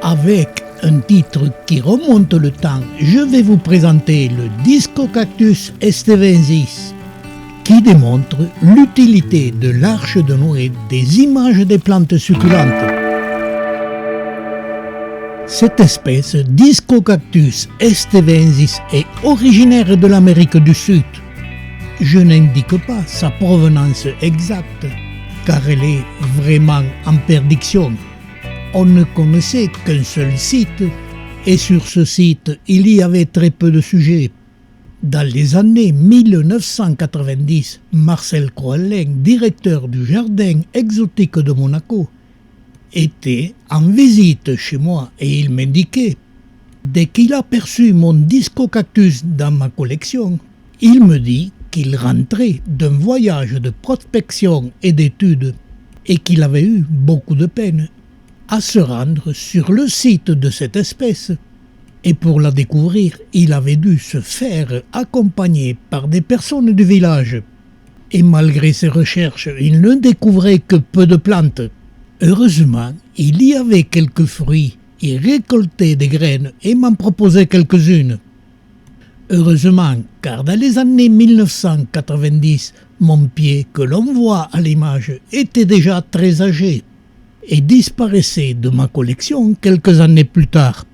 Avec un titre qui remonte le temps, je vais vous présenter le Discocactus estevensis, qui démontre l'utilité de l'arche de Noé des images des plantes succulentes. Cette espèce Discocactus estevensis est originaire de l'Amérique du Sud. Je n'indique pas sa provenance exacte, car elle est vraiment en perdition. On ne connaissait qu'un seul site, et sur ce site, il y avait très peu de sujets. Dans les années 1990, Marcel Croellin, directeur du jardin exotique de Monaco, était en visite chez moi et il m'indiquait, dès qu'il a aperçu mon Discocactus dans ma collection, il me dit qu'il rentrait d'un voyage de prospection et d'études et qu'il avait eu beaucoup de peine à se rendre sur le site de cette espèce. Et pour la découvrir, il avait dû se faire accompagner par des personnes du village. Et malgré ses recherches, il ne découvrait que peu de plantes. Heureusement, il y avait quelques fruits. Il récoltait des graines et m'en proposait quelques-unes. Heureusement, car dans les années 1990, mon pied que l'on voit à l'image était déjà très âgé et disparaissait de ma collection quelques années plus tard.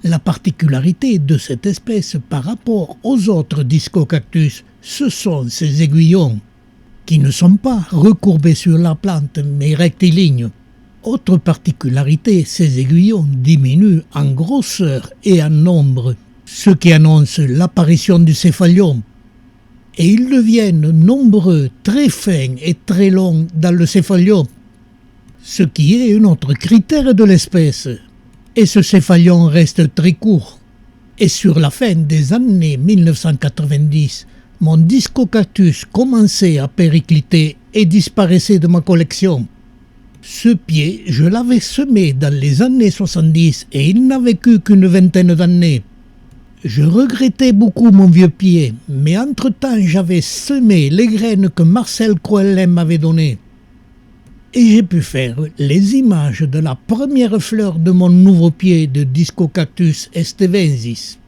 La particularité de cette espèce par rapport aux autres Discocactus, ce sont ses aiguillons, qui ne sont pas recourbés sur la plante mais rectilignes. Autre particularité, ces aiguillons diminuent en grosseur et en nombre, ce qui annonce l'apparition du céphalium. Et ils deviennent nombreux, très fins et très longs dans le céphalium, ce qui est un autre critère de l'espèce. Et ce céphalion reste très court. Et sur la fin des années 1990, mon Discocactus commençait à péricliter et disparaissait de ma collection. Ce pied, je l'avais semé dans les années 70 et il n'a vécu qu'une vingtaine d'années. Je regrettais beaucoup mon vieux pied, mais entre-temps j'avais semé les graines que Marcel Croellin m'avait données. Et j'ai pu faire les images de la première fleur de mon nouveau pied de Discocactus estevensis,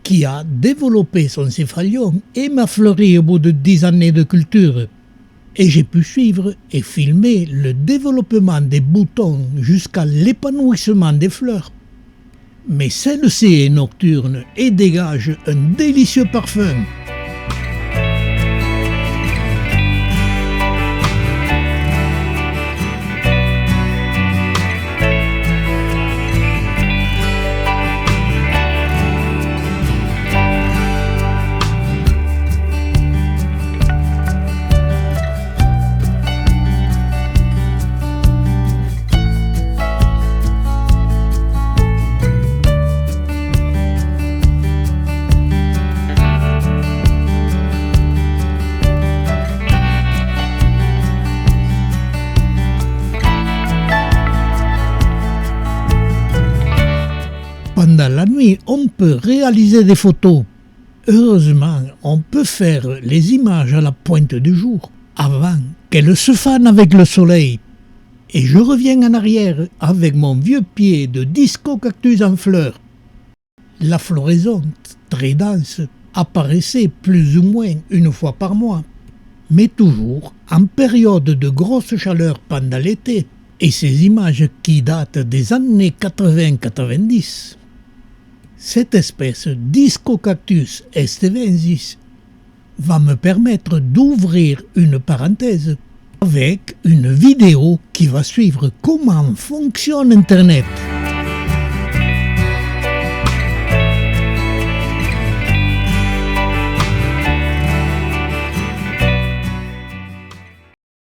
qui a développé son céphalium et m'a fleuri au bout de 10 années de culture. Et j'ai pu suivre et filmer le développement des boutons jusqu'à l'épanouissement des fleurs. Mais celle-ci est nocturne et dégage un délicieux parfum. Pendant la nuit, on peut réaliser des photos. Heureusement, on peut faire les images à la pointe du jour, avant qu'elles se fanent avec le soleil. Et je reviens en arrière avec mon vieux pied de Discocactus en fleurs. La floraison, très dense, apparaissait plus ou moins une fois par mois, mais toujours en période de grosse chaleur pendant l'été, et ces images qui datent des années 80-90. Cette espèce Discocactus estevensis va me permettre d'ouvrir une parenthèse avec une vidéo qui va suivre comment fonctionne Internet.